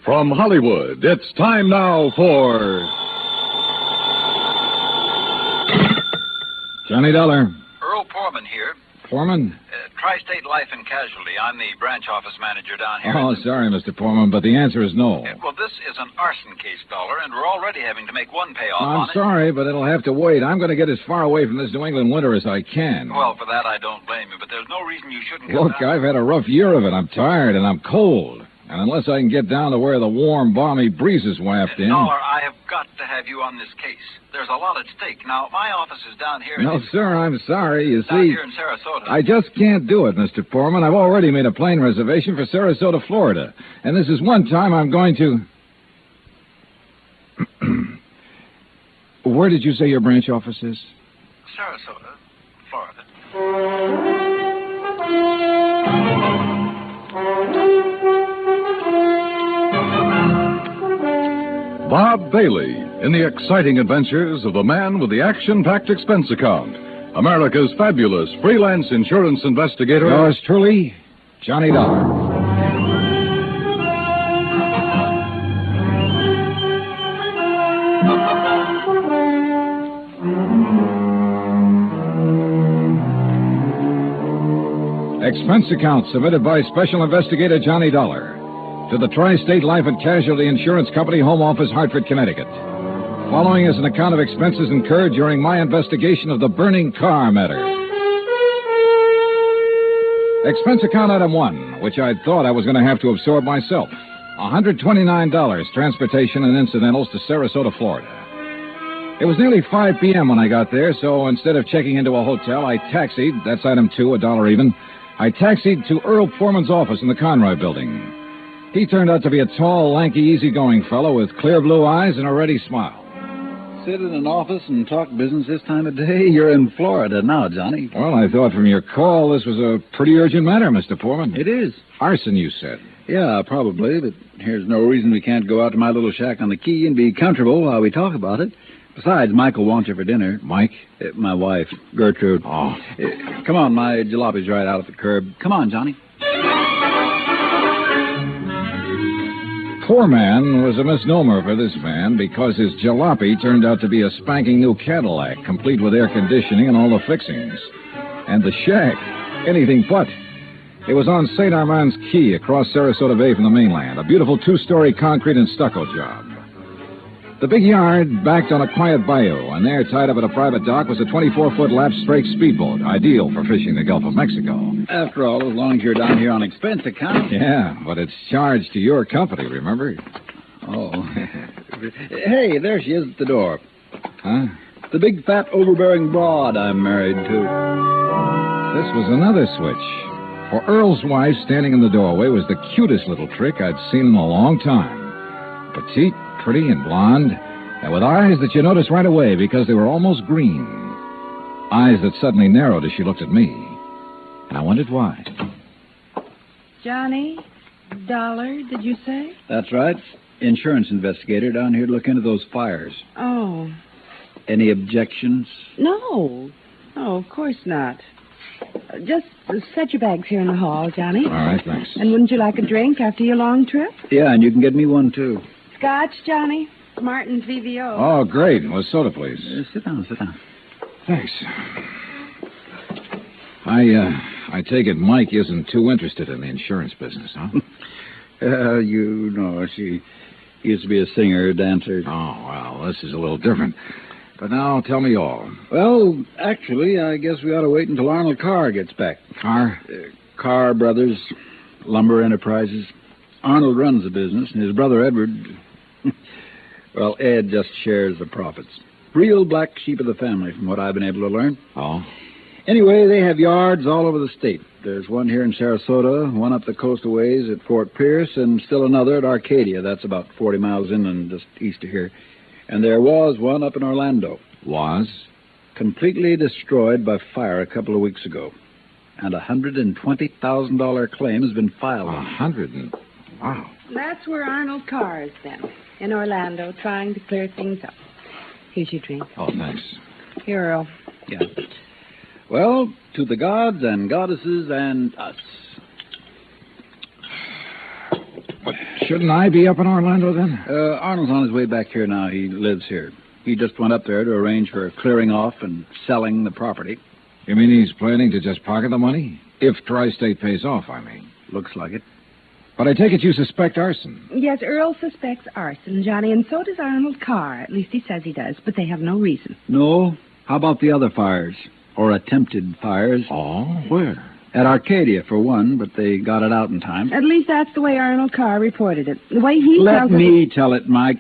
From Hollywood, it's time now for... Johnny Dollar. Earl Foreman here. Foreman? Tri-State Life and Casualty. I'm the branch office manager down here. Oh, sorry, Mr. Foreman, but the answer is no. Well, this is an arson case, Dollar, and we're already having to make one payoff on I'm sorry, but it'll have to wait. I'm going to get as far away from this New England winter as I can. Well, for that, I don't blame you, but there's no reason you shouldn't Look, I've had a rough year of it. I'm tired, and I'm cold. And unless I can get down to where the warm, balmy breezes waft in... Dollar, I have got to have you on this case. There's a lot at stake. Now, my office is down here... No, sir, I'm sorry. You down see... here in Sarasota. I just can't do it, Mr. Foreman. I've already made a plane reservation for Sarasota, Florida. And this is one time I'm going to... Where did you say your branch office is? Sarasota, Florida. Bob Bailey in the exciting adventures of the man with the action-packed expense account. America's fabulous freelance insurance investigator. Yours truly, Johnny Dollar. Expense account submitted by Special Investigator Johnny Dollar to the Tri-State Life and Casualty Insurance Company, Home Office, Hartford, Connecticut. Following is an account of expenses incurred during my investigation of the burning car matter. Expense account item 1, which I thought I was going to have to absorb myself. $129, transportation and incidentals to Sarasota, Florida. It was nearly 5 p.m. when I got there, so instead of checking into a hotel, I taxied, that's item 2, $1 even, I taxied to Earl Foreman's office in the Conroy building. He turned out to be a tall, lanky, easygoing fellow with clear blue eyes and a ready smile. Sit in an office and talk business this time of day? You're in Florida now, Johnny. Well, I thought from your call this was a pretty urgent matter, Mr. Foreman. It is. Arson, you said. Yeah, probably, but here's no reason we can't go out to my little shack on the quay and be comfortable while we talk about it. Besides, Michael wants you for dinner. Mike? My wife, Gertrude. Oh. Come on, my jalopy's right out at the curb. Come on, Johnny. Poor man was a misnomer for this man because his jalopy turned out to be a spanking new Cadillac, complete with air conditioning and all the fixings. And the shack, anything but. It was on St. Armand's Key across Sarasota Bay from the mainland, a beautiful 2-story concrete and stucco job. The big yard backed on a quiet bayou, and there, tied up at a private dock, was a 24-foot lap-strake speedboat, ideal for fishing the Gulf of Mexico. After all, as long as you're down here on expense account. Yeah, but it's charged to your company, remember? Oh. Hey, there she is at the door. Huh? The big, fat, overbearing broad I'm married to. This was another switch. For Earl's wife, standing in the doorway, was the cutest little trick I'd seen in a long time. Petite, pretty, and blonde, and with eyes that you noticed right away because they were almost green. Eyes that suddenly narrowed as she looked at me. And I wondered why. Johnny Dollar, did you say? That's right. Insurance investigator down here to look into those fires. Oh. Any objections? No, of course not. Just set your bags here in the hall, Johnny. All right, thanks. And wouldn't you like a drink after your long trip? Yeah, and you can get me one, too. Scotch, Johnny? Martin's VVO. Oh, great. Well, soda, please. Sit down. Thanks. I take it Mike isn't too interested in the insurance business, huh? You know, she used to be a singer, dancer. Oh, well, this is a little different. But now, tell me all. Well, actually, I guess we ought to wait until Arnold Carr gets back. Carr? Carr Brothers, Lumber Enterprises. Arnold runs the business, and his brother Edward... Well, Ed just shares the profits. Real black sheep of the family, from what I've been able to learn. Oh? Anyway, they have yards all over the state. There's one here in Sarasota, one up the coast a ways at Fort Pierce, and still another at Arcadia. That's about 40 miles inland, just east of here. And there was one up in Orlando. Was? Completely destroyed by fire a couple of weeks ago. And a $120,000 claim has been filed. Wow. That's where Arnold Carr is then, in Orlando, trying to clear things up. Here's your drink. Oh, thanks. Here, Earl. Yeah. Well, to the gods and goddesses and us. Shouldn't I be up in Orlando then? Arnold's on his way back here now. He lives here. He just went up there to arrange for clearing off and selling the property. You mean he's planning to just pocket the money? If Tri-State pays off, I mean. Looks like it. But I take it you suspect arson. Yes, Earl suspects arson, Johnny, and so does Arnold Carr. At least he says he does, but they have no reason. No? How about the other fires? Or attempted fires? Oh, where? At Arcadia, for one, but they got it out in time. At least that's the way Arnold Carr reported it. The way he Let tells me tell it, Mike.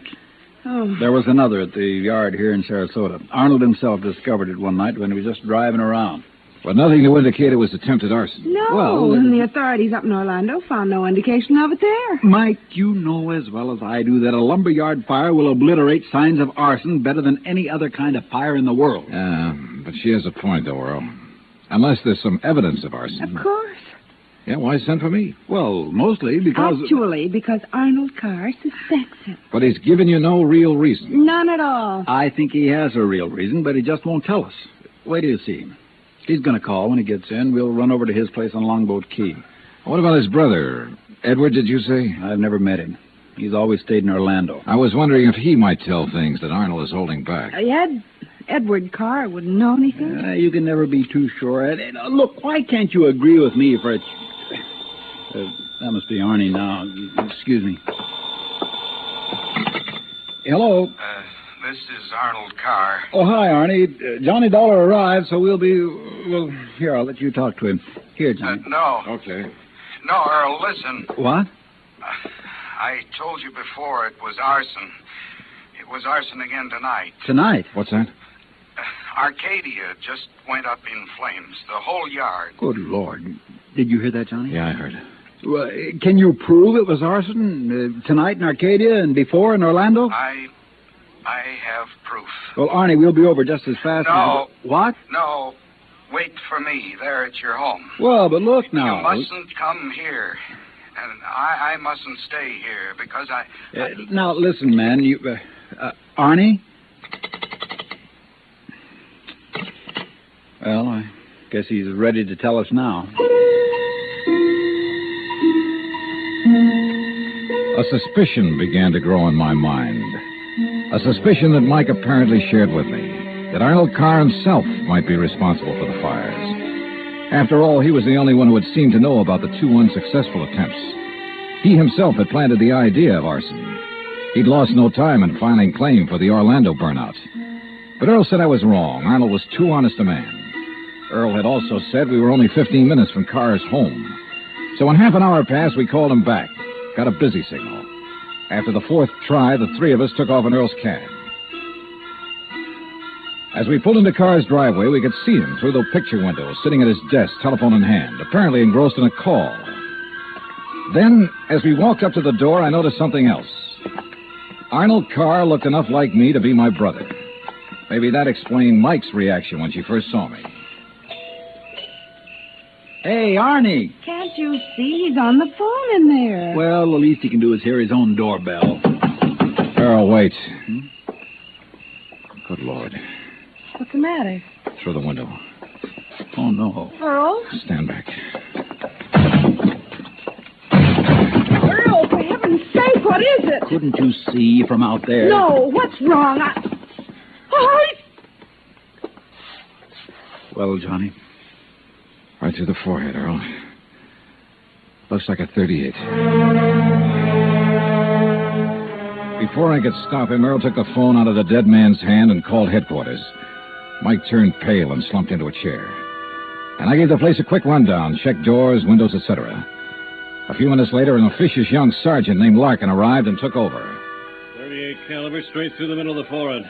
Oh. There was another at the yard here in Sarasota. Arnold himself discovered it one night when he was just driving around. But nothing to indicate it was attempted arson. No, Well, and the authorities up in Orlando found no indication of it there. Mike, you know as well as I do that a lumberyard fire will obliterate signs of arson better than any other kind of fire in the world. But she has a point, though, Earl. Unless there's some evidence of arson. Of course. Yeah, why send for me? Well, mostly because... Actually, because Arnold Carr suspects it. But he's given you no real reason. None at all. I think he has a real reason, but he just won't tell us. Wait till you see him. He's going to call when he gets in. We'll run over to his place on Longboat Key. What about his brother? Edward, did you say? I've never met him. He's always stayed in Orlando. I was wondering if he might tell things that Arnold is holding back. Edward Carr wouldn't know anything. You can never be too sure. Look, why can't you agree with me for a... that must be Arnie now. Excuse me. Hello. This is Arnold Carr. Oh, hi, Arnie. Johnny Dollar arrived, so we'll be... Well, here, I'll let you talk to him. Here, Johnny. No. Okay. No, Earl, listen. What? I told you before it was arson. It was arson again tonight. Tonight? What's that? Arcadia just went up in flames. The whole yard. Good Lord. Did you hear that, Johnny? Yeah, I heard it. Well, can you prove it was arson tonight in Arcadia and before in Orlando? I have proof. Well, Arnie, we'll be over just as fast No. as... What? No. Wait for me there at your home. Well, but look now. You mustn't come here. And I mustn't stay here because I... Now, listen, man. You, Arnie? Well, I guess he's ready to tell us now. A suspicion began to grow in my mind. A suspicion that Mike apparently shared with me, that Arnold Carr himself might be responsible for the fires. After all, he was the only one who had seemed to know about the two unsuccessful attempts. He himself had planted the idea of arson. He'd lost no time in filing claim for the Orlando burnout. But Earl said I was wrong. Arnold was too honest a man. Earl had also said we were only 15 minutes from Carr's home. So when half an hour passed, we called him back. Got a busy signal. After the fourth try, the three of us took off in Earl's cab. As we pulled into Carr's driveway, we could see him through the picture window, sitting at his desk, telephone in hand, apparently engrossed in a call. Then, as we walked up to the door, I noticed something else. Arnold Carr looked enough like me to be my brother. Maybe that explained Mike's reaction when she first saw me. Hey, Arnie. Can't you see he's on the phone in there? Well, the least he can do is hear his own doorbell. Earl, wait. Good Lord. What's the matter? Through the window. Oh, no. Earl? Stand back. Earl, for heaven's sake, what is it? Couldn't you see from out there? No, what's wrong? Oh, Well, Johnny? Right through the forehead, Earl. Looks like a .38. Before I could stop him, Earl took the phone out of the dead man's hand and called headquarters. Mike turned pale and slumped into a chair. And I gave the place a quick rundown, checked doors, windows, etc. A few minutes later, an officious young sergeant named Larkin arrived and took over. 38 caliber straight through the middle of the forehead.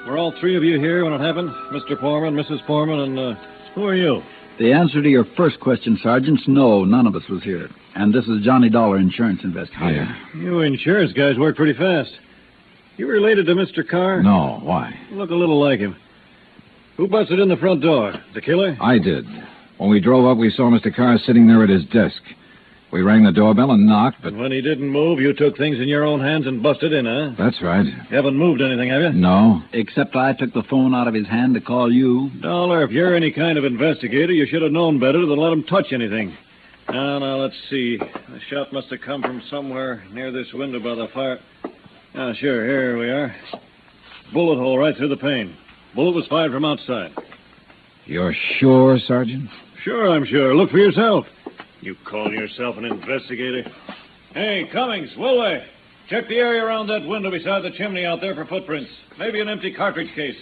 Were all three of you here when it happened? Mr. Foreman, Mrs. Foreman, and who are you? The answer to your first question, Sergeant, is no, none of us was here. And this is Johnny Dollar, insurance investigator. Hiya. You insurance guys work pretty fast. You related to Mr. Carr? No, why? Look a little like him. Who busted in the front door? The killer? I did. When we drove up, we saw Mr. Carr sitting there at his desk. We rang the doorbell and knocked, but... And when he didn't move, you took things in your own hands and busted in, huh? That's right. You haven't moved anything, have you? No. Except I took the phone out of his hand to call you. Dollar, if you're any kind of investigator, you should have known better than let him touch anything. Now, let's see. The shot must have come from somewhere near this window by the fire. Sure, here we are. Bullet hole right through the pane. Bullet was fired from outside. You're sure, Sergeant? Sure, I'm sure. Look for yourself. You call yourself an investigator? Hey, Cummings, Woolway, check the area around that window beside the chimney out there for footprints. Maybe an empty cartridge case.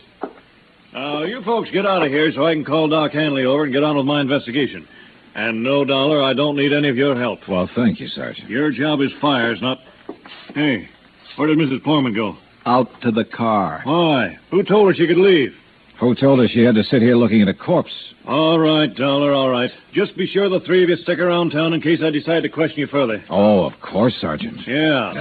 Now, you folks get out of here so I can call Doc Hanley over and get on with my investigation. And no, Dollar, I don't need any of your help. Well, thank you, Sergeant. Your job is fires, not... Hey, where did Mrs. Porman go? Out to the car. Why? Who told her she could leave? Who told her she had to sit here looking at a corpse? All right, Dollar, all right. Just be sure the three of you stick around town in case I decide to question you further. Oh, of course, Sergeant. Yeah.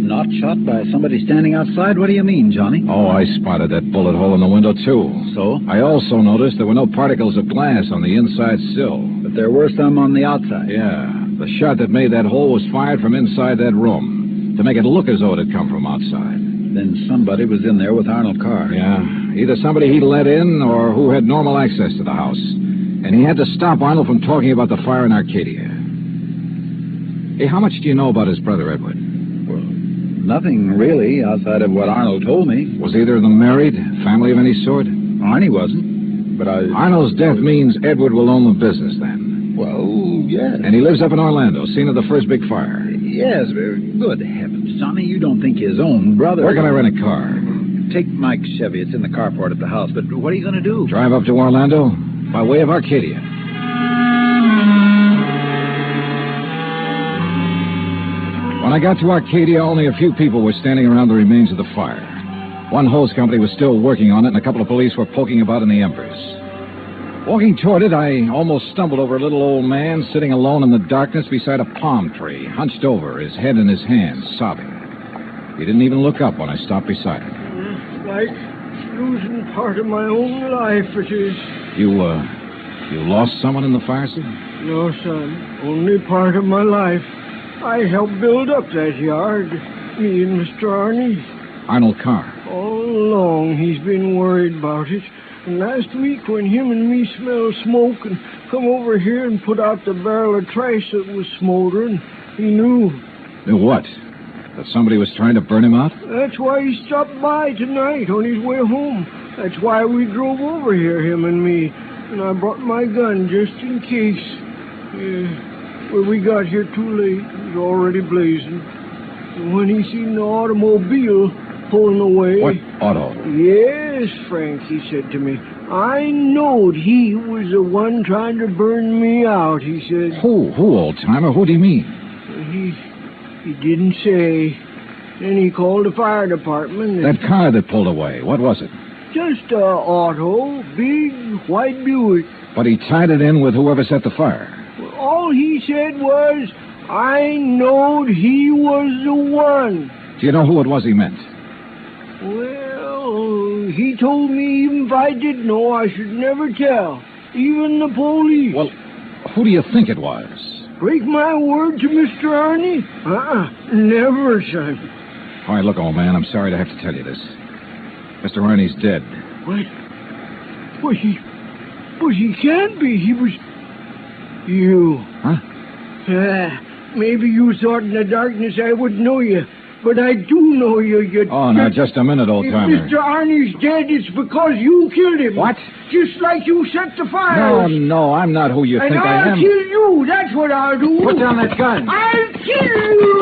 Not shot by somebody standing outside? What do you mean, Johnny? Oh, I spotted that bullet hole in the window, too. So? I also noticed there were no particles of glass on the inside sill. But there were some on the outside. Yeah. The shot that made that hole was fired from inside that room to make it look as though it had come from outside. Then somebody was in there with Arnold Carr. Yeah. Either somebody he let in or who had normal access to the house. And he had to stop Arnold from talking about the fire in Arcadia. Hey, how much do you know about his brother, Edward? Well, nothing really outside of what Arnold told me. Was either of them married? Family of any sort? Arnie wasn't. But Arnold's death means Edward will own the business then. Well, yes. And he lives up in Orlando, scene of the first big fire. Yes, good heavens, Johnny, you don't think his own brother... Where can I rent a car? Take Mike's Chevy. It's in the carport at the house. But what are you going to do? Drive up to Orlando by way of Arcadia. When I got to Arcadia, only a few people were standing around the remains of the fire. One hose company was still working on it, and a couple of police were poking about in the embers. Walking toward it, I almost stumbled over a little old man sitting alone in the darkness beside a palm tree, hunched over, his head in his hands, sobbing. He didn't even look up when I stopped beside him. It's like losing part of my own life, it is. You lost someone in the fire, sir? No, son. Only part of my life. I helped build up that yard. Me and Mr. Arnie. Arnold Carr. All along, he's been worried about it. And last week, when him and me smelled smoke and come over here and put out the barrel of trash that was smoldering, he knew. Knew what? That somebody was trying to burn him out? That's why he stopped by tonight on his way home. That's why we drove over here, him and me. And I brought my gun just in case. Well, we got here too late. It was already blazing. And when he seen the automobile pulling away... What auto? Yes, Frank, he said to me. I knowed he was the one trying to burn me out, he said. Who, old-timer? Who do you mean? He didn't say. Then he called the fire department. That car that pulled away, what was it? Just a auto, big white Buick. But he tied it in with whoever set the fire. Well, all he said was, I knowed he was the one. Do you know who it was he meant? Well, he told me even if I did know, I should never tell. Even the police. Well, who do you think it was? Break my word to Mr. Arnie? Never, son. All right, look, old man, I'm sorry to have to tell you this. Mr. Arnie's dead. What? Well, he can't be. He was... You. Huh? Maybe you thought in the darkness I wouldn't know you. But I do know you. Oh, now, just a minute, old-timer. If Mr. Arnie's dead, it's because you killed him. What? Just like you set the fire. No, I'm not who you think I am. And I'll kill you. That's what I'll do. Put down that gun. I'll kill you.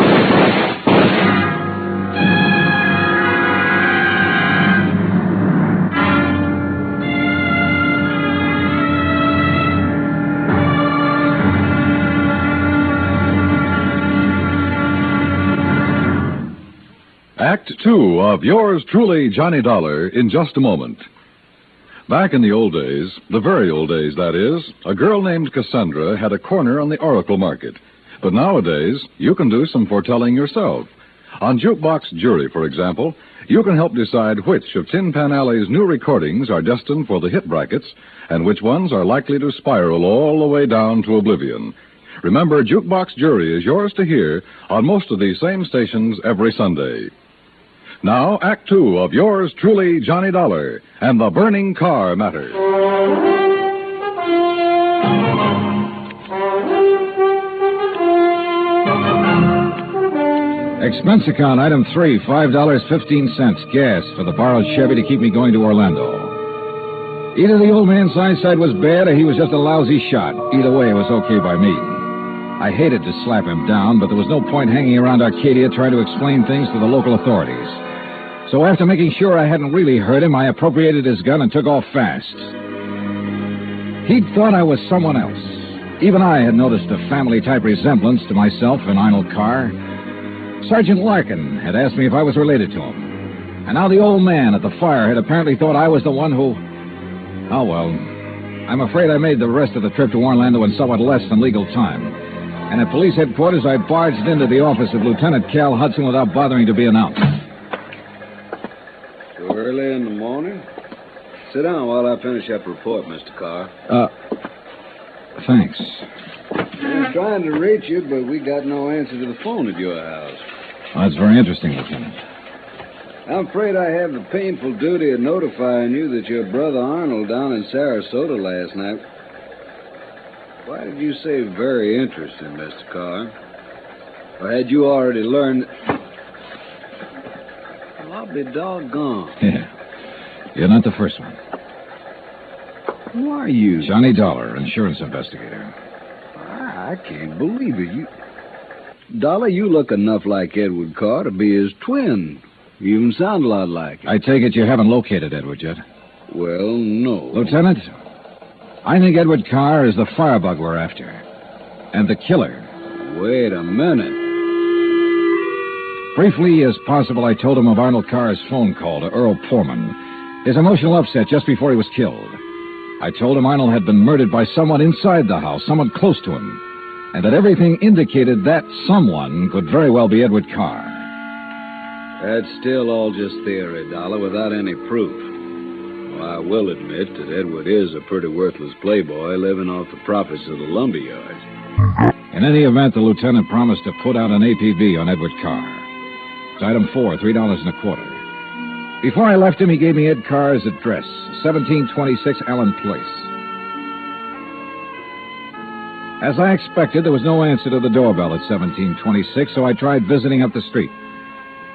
Act 2 of yours truly, Johnny Dollar, in just a moment. Back in the old days, the very old days, that is, a girl named Cassandra had a corner on the Oracle market. But nowadays, you can do some foretelling yourself. On Jukebox Jury, for example, you can help decide which of Tin Pan Alley's new recordings are destined for the hit brackets and which ones are likely to spiral all the way down to oblivion. Remember, Jukebox Jury is yours to hear on most of these same stations every Sunday. Now, Act Two of yours truly, Johnny Dollar, and the burning car matter. Expense account, item 3, $5.15, gas for the borrowed Chevy to keep me going to Orlando. Either the old man's eyesight was bad or he was just a lousy shot. Either way, it was okay by me. I hated to slap him down, but there was no point hanging around Arcadia trying to explain things to the local authorities. So after making sure I hadn't really hurt him, I appropriated his gun and took off fast. He'd thought I was someone else. Even I had noticed a family-type resemblance to myself and Arnold Carr. Sergeant Larkin had asked me if I was related to him. And now the old man at the fire had apparently thought I was the one who... Oh, well, I'm afraid I made the rest of the trip to Orlando in somewhat less than legal time. And at police headquarters, I barged into the office of Lieutenant Cal Hudson without bothering to be announced. So early in the morning? Sit down while I finish up a report, Mr. Carr. Thanks. I'm trying to reach you, but we got no answer to the phone at your house. Well, that's very interesting, Lieutenant. I'm afraid I have the painful duty of notifying you that your brother Arnold down in Sarasota last night... Why did you say very interesting, Mr. Carr? Or had you already learned... Well, I'll be doggone. Yeah. You're not the first one. Who are you? Johnny Dollar, insurance investigator. I can't believe it. Dollar, you look enough like Edward Carr to be his twin. You even sound a lot like him. I take it you haven't located Edward yet? Well, no. Lieutenant, I think Edward Carr is the firebug we're after. And the killer. Wait a minute. Briefly as possible, I told him of Arnold Carr's phone call to Earl Poorman, his emotional upset just before he was killed. I told him Arnold had been murdered by someone inside the house, someone close to him, and that everything indicated that someone could very well be Edward Carr. That's still all just theory, Dollar, without any proof. Well, I will admit that Edward is a pretty worthless playboy living off the profits of the lumber yards. In any event, the lieutenant promised to put out an APB on Edward Carr. It's item 4, $3.25. Before I left him, he gave me Ed Carr's address, 1726 Allen Place. As I expected, there was no answer to the doorbell at 1726, so I tried visiting up the street.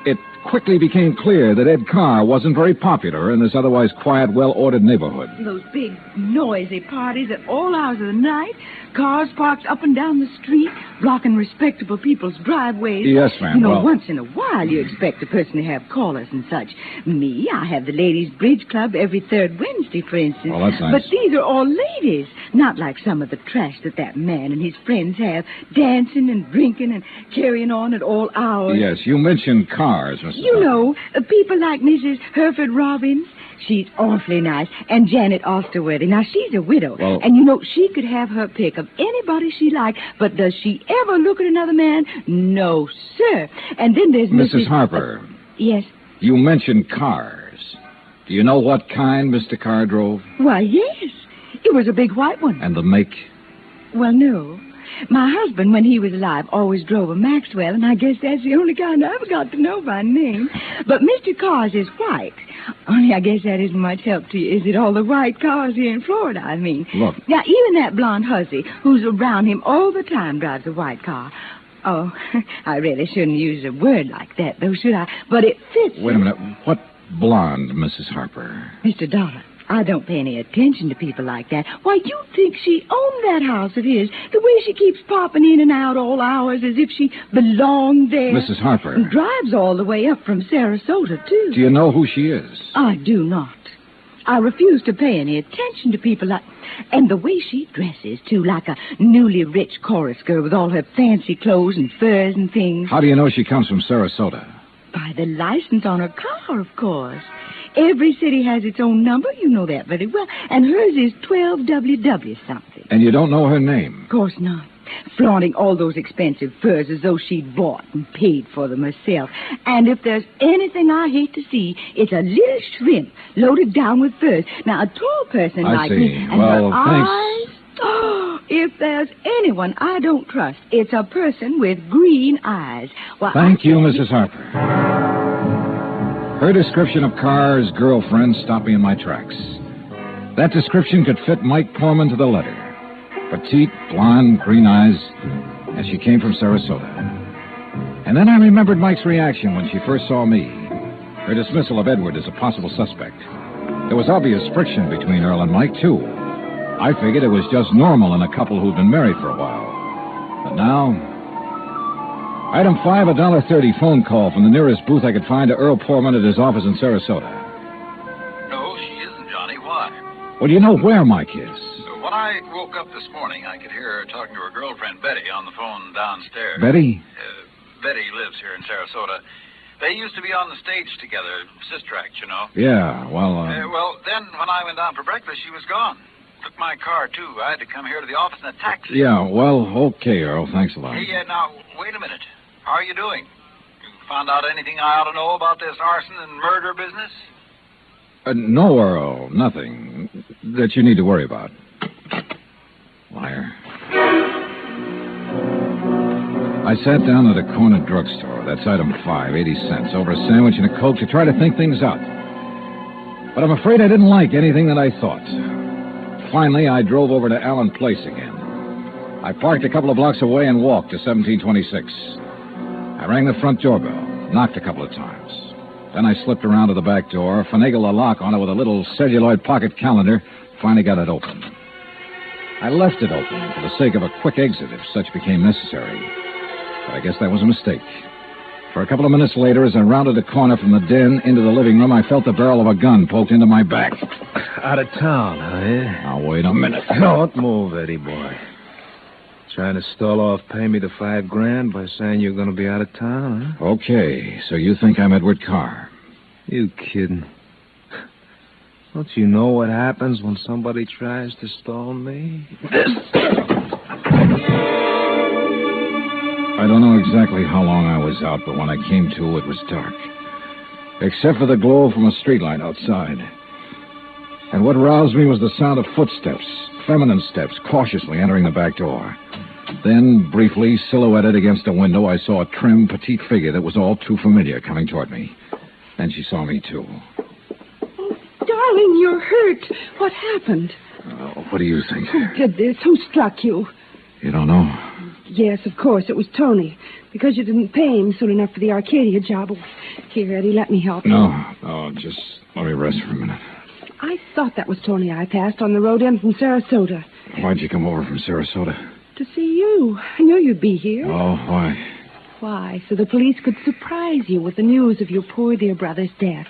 It quickly became clear that Ed Carr wasn't very popular in this otherwise quiet, well-ordered neighborhood. Those big, noisy parties at all hours of the night, cars parked up and down the street, blocking respectable people's driveways. Yes, ma'am. You know, well, once in a while you expect a person to have callers and such. Me, I have the ladies' bridge club every third Wednesday, for instance. Well, that's nice. But these are all ladies, not like some of the trash that man and his friends have, dancing and drinking and carrying on at all hours. Yes, you mentioned cars, Mr. You know, people like Mrs. Hereford Robbins. She's awfully nice. And Janet Osterworthy. Now, she's a widow. Well, and, you know, she could have her pick of anybody she liked. But does she ever look at another man? No, sir. And then there's Mrs. Harper. Yes? You mentioned cars. Do you know what kind Mr. Carr drove? Why, yes. It was a big white one. And the make? Well, no. My husband, when he was alive, always drove a Maxwell, and I guess that's the only kind I ever got to know by name. But Mr. Carr's is white. Only I guess that isn't much help to you, is it? All the white cars here in Florida, I mean. Look. Now, even that blonde hussy who's around him all the time drives a white car. Oh, I really shouldn't use a word like that, though, should I? But it fits. Wait a minute. What blonde, Mrs. Harper? Mr. Dollar, I don't pay any attention to people like that. Why, you think she owned that house of his, the way she keeps popping in and out all hours as if she belonged there. Mrs. Harper. And drives all the way up from Sarasota, too. Do you know who she is? I do not. I refuse to pay any attention to people like... And the way she dresses, too, like a newly rich chorus girl with all her fancy clothes and furs and things. How do you know she comes from Sarasota? By the license on her car, of course. Every city has its own number, you know that very well. And hers is 12WW something. And you don't know her name? Of course not. Flaunting all those expensive furs as though she'd bought and paid for them herself. And if there's anything I hate to see, it's a little shrimp loaded down with furs. Now, a tall person I like see. me... And well, her thanks. eyes... Oh, if there's anyone I don't trust, it's a person with green eyes. Well, Thank you, Mrs. Harper. Her description of Carr's girlfriend stopped me in my tracks. That description could fit Mike Poorman to the letter. Petite, blonde, green eyes, and she came from Sarasota. And then I remembered Mike's reaction when she first saw me. Her dismissal of Edward as a possible suspect. There was obvious friction between Earl and Mike, too. I figured it was just normal in a couple who'd been married for a while. But now... Item 5, a $1.30 phone call from the nearest booth I could find to Earl Poorman at his office in Sarasota. No, she isn't, Johnny. Why? Well, do you know where Mike is? When I woke up this morning, I could hear her talking to her girlfriend, Betty, on the phone downstairs. Betty? Betty lives here in Sarasota. They used to be on the stage together, Sister Act, you know. Yeah, well, Well, then when I went down for breakfast, she was gone. Took my car, too. I had to come here to the office in a taxi. Yeah, well, okay, Earl. Thanks a lot. Hey, now, wait a minute. How are you doing? You found out anything I ought to know about this arson and murder business? No, Earl. Nothing that you need to worry about. Liar. I sat down at a corner drugstore. That's item 5, 80 cents, over a sandwich and a Coke to try to think things out. But I'm afraid I didn't like anything that I thought. Finally, I drove over to Allen Place again. I parked a couple of blocks away and walked to 1726. I rang the front doorbell, knocked a couple of times. Then I slipped around to the back door, finagled a lock on it with a little celluloid pocket calendar, finally got it open. I left it open for the sake of a quick exit if such became necessary. But I guess that was a mistake. For a couple of minutes later, as I rounded a corner from the den into the living room, I felt the barrel of a gun poked into my back. Out of town, huh? Now, wait a minute. Don't move, Eddie boy. Trying to stall off pay me the $5,000 by saying you're going to be out of town, huh? Okay, so you think I'm Edward Carr? You kidding? Don't you know what happens when somebody tries to stall me? I don't know exactly how long I was out, but when I came to, it was dark. Except for the glow from a streetlight outside. And what roused me was the sound of footsteps, feminine steps, cautiously entering the back door. Then, briefly, silhouetted against a window, I saw a trim, petite figure that was all too familiar coming toward me. Then she saw me, too. Oh, darling, you're hurt. What happened? What do you think? Who did this? Who struck you? You don't know? Yes, of course, it was Tony. Because you didn't pay him soon enough for the Arcadia job. Here, Eddie, let me help you. No, just let me rest for a minute. I thought that was Tony I passed on the road in from Sarasota. Why'd you come over from Sarasota? To see you. I knew you'd be here. Oh, why? Why? So the police could surprise you with the news of your poor dear brother's death.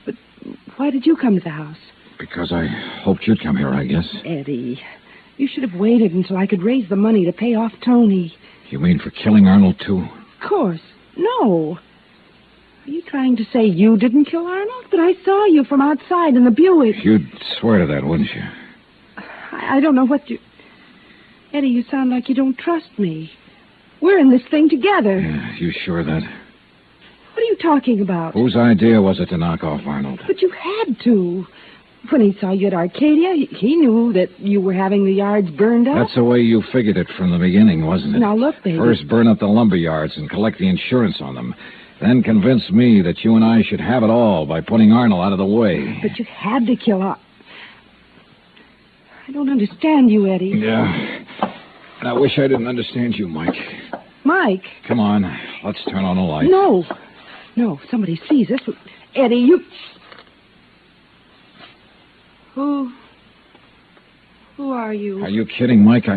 But why did you come to the house? Because I hoped you'd come here, I guess. Eddie, you should have waited until I could raise the money to pay off Tony. You mean for killing Arnold, too? Of course. No. Are you trying to say you didn't kill Arnold? But I saw you from outside in the Buick. You'd swear to that, wouldn't you? I don't know what you... Eddie, you sound like you don't trust me. We're in this thing together. Yeah, you sure of that? What are you talking about? Whose idea was it to knock off Arnold? But you had to. When he saw you at Arcadia, he knew that you were having the yards burned up. That's the way you figured it from the beginning, wasn't it? Now, look, baby. First burn up the lumber yards and collect the insurance on them. Then convince me that you and I should have it all by putting Arnold out of the way. But you had to kill Arnold. I don't understand you, Eddie. Yeah. And I wish I didn't understand you, Mike. Mike? Come on. Let's turn on the light. No. No, if somebody sees us. Eddie, you... Who are you? Are you kidding, Mike?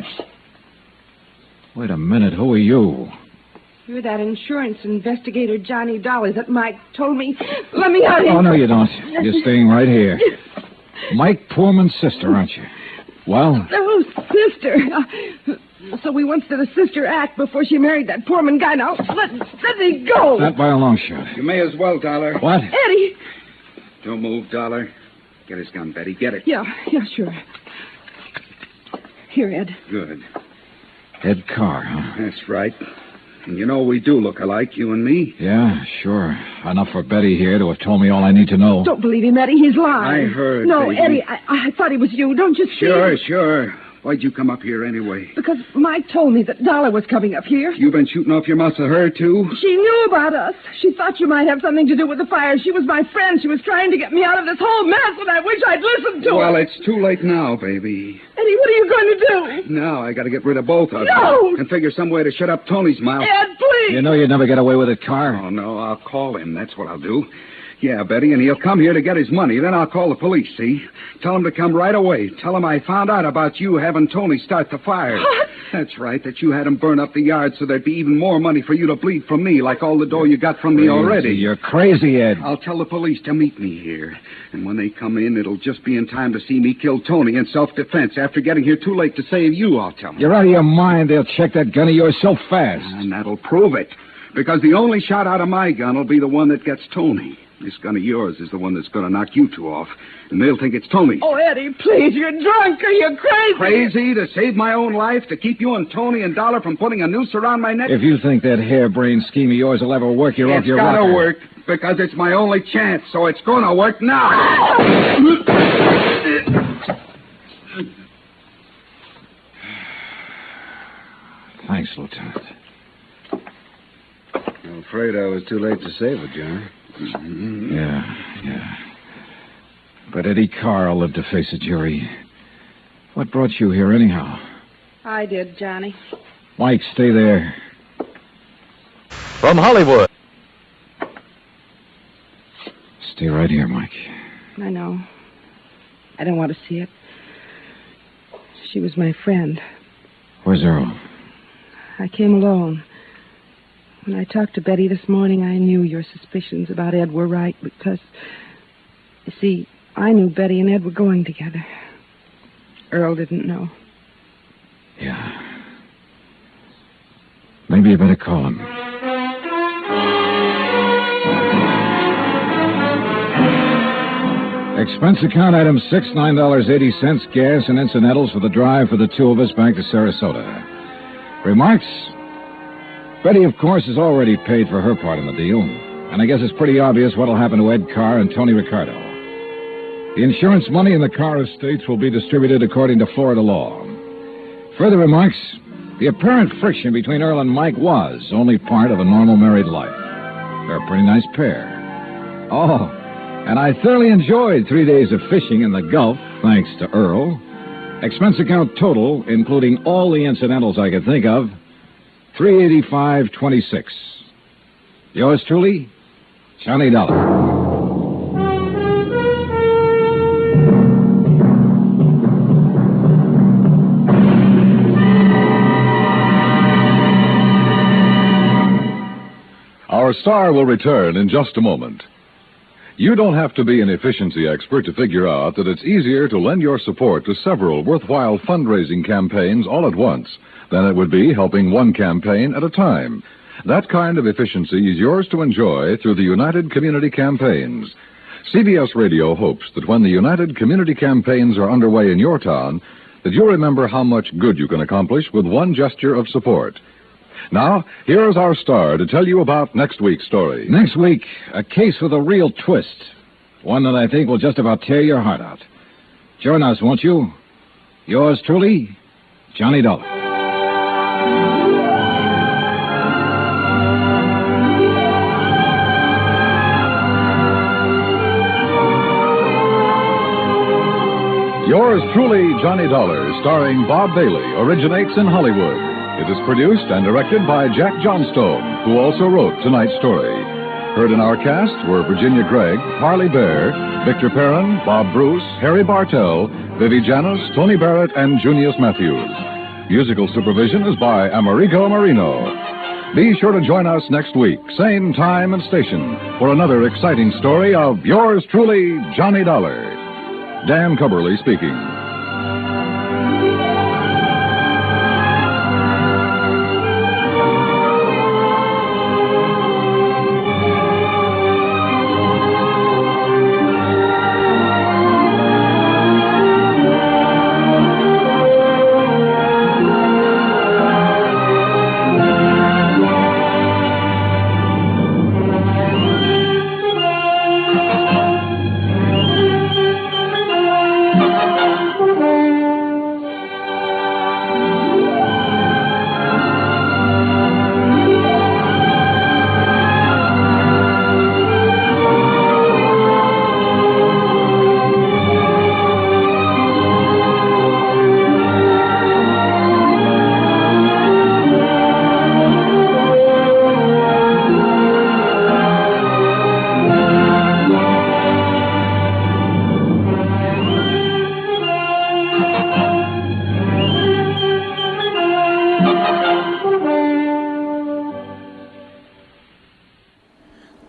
Wait a minute. Who are you? You're that insurance investigator, Johnny Dollars, that Mike told me. Let me out of here. Oh, no, you don't. You're staying right here. Mike Poorman's sister, aren't you? Well? Oh, sister. So we once did a sister act before she married that Poorman guy. Now, let me go. Not by a long shot. You may as well, Dollar. What? Eddie. Don't move, Dollar. Get his gun, Betty. Get it. Yeah, sure. Here, Ed. Good. Ed Carr, huh? That's right. And you know we do look alike, you and me. Yeah, sure. Enough for Betty here to have told me all I need to know. Don't believe him, Eddie. He's lying. I heard, No, baby. Eddie, I thought he was you. Don't you see? Sure. Why'd you come up here anyway? Because Mike told me that Dollar was coming up here. You've been shooting off your mouth to her, too? She knew about us. She thought you might have something to do with the fire. She was my friend. She was trying to get me out of this whole mess, and I wish I'd listened to her. Well, it's too late now, baby. Eddie, what are you going to do? Now I got to get rid of both of No! them. And figure some way to shut up Tony's mouth. Ed, please! You know you'd never get away with it, Carr. Oh, no, I'll call him. That's what I'll do. Yeah, Betty, and he'll come here to get his money. Then I'll call the police, see? Tell him to come right away. Tell him I found out about you having Tony start the fire. What? That's right, that you had him burn up the yard so there'd be even more money for you to bleed from me, like all the dough you got from me already. You're crazy, Ed. I'll tell the police to meet me here. And when they come in, it'll just be in time to see me kill Tony in self-defense. After getting here too late to save you, I'll tell them. You're out of your mind. They'll check that gun of yours so fast. And that'll prove it. Because the only shot out of my gun will be the one that gets Tony. This gun of yours is the one that's going to knock you two off. And they'll think it's Tony. Oh, Eddie, please, you're drunk or you're crazy. Crazy to save my own life? To keep you and Tony and Dollar from putting a noose around my neck? If you think that harebrained scheme of yours will ever work, you're off your rocker. It's got to work, because it's my only chance, so it's going to work now. Thanks, Lieutenant. I'm afraid I was too late to save it, John. Mm-hmm. Yeah. But Eddie Carr will live to face a jury. What brought you here, anyhow? I did, Johnny. Mike, stay there. From Hollywood. Stay right here, Mike. I know. I don't want to see it. She was my friend. Where's Earl? I came alone. When I talked to Betty this morning, I knew your suspicions about Ed were right because, you see, I knew Betty and Ed were going together. Earl didn't know. Yeah. Maybe you better call him. Expense account item 6, $9.80, gas and incidentals for the drive for the two of us back to Sarasota. Remarks? Betty, of course, has already paid for her part in the deal, and I guess it's pretty obvious what'll happen to Ed Carr and Tony Ricardo. The insurance money in the Carr estates will be distributed according to Florida law. Further remarks, the apparent friction between Earl and Mike was only part of a normal married life. They're a pretty nice pair. Oh, and I thoroughly enjoyed 3 days of fishing in the Gulf, thanks to Earl. Expense account total, including all the incidentals I could think of, $385.26. Yours truly, Johnny Dollar. Our star will return in just a moment. You don't have to be an efficiency expert to figure out that it's easier to lend your support to several worthwhile fundraising campaigns all at once than it would be helping one campaign at a time. That kind of efficiency is yours to enjoy through the United Community Campaigns. CBS Radio hopes that when the United Community Campaigns are underway in your town, that you'll remember how much good you can accomplish with one gesture of support. Now, here's our star to tell you about next week's story. Next week, a case with a real twist. One that I think will just about tear your heart out. Join us, won't you? Yours truly, Johnny Dollar. Yours truly, Johnny Dollar, starring Bob Bailey, originates in Hollywood. It is produced and directed by Jack Johnstone, who also wrote tonight's story. Heard in our cast were Virginia Gregg, Harley Bear, Victor Perrin, Bob Bruce, Harry Bartell, Vivi Janis, Tony Barrett, and Junius Matthews. Musical supervision is by Amerigo Marino. Be sure to join us next week, same time and station, for another exciting story of yours truly, Johnny Dollar. Dan Cubberly speaking.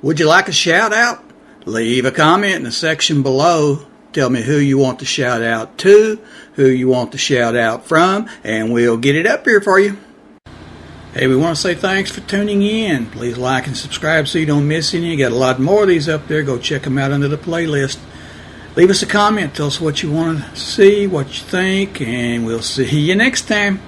Would you like a shout out? Leave a comment in the section below. Tell me who you want to shout out to, who you want to shout out from, and we'll get it up here for you. Hey, we want to say thanks for tuning in. Please like and subscribe so you don't miss any. You got a lot more of these up there. Go check them out under the playlist. Leave us a comment. Tell us what you want to see, what you think, and we'll see you next time.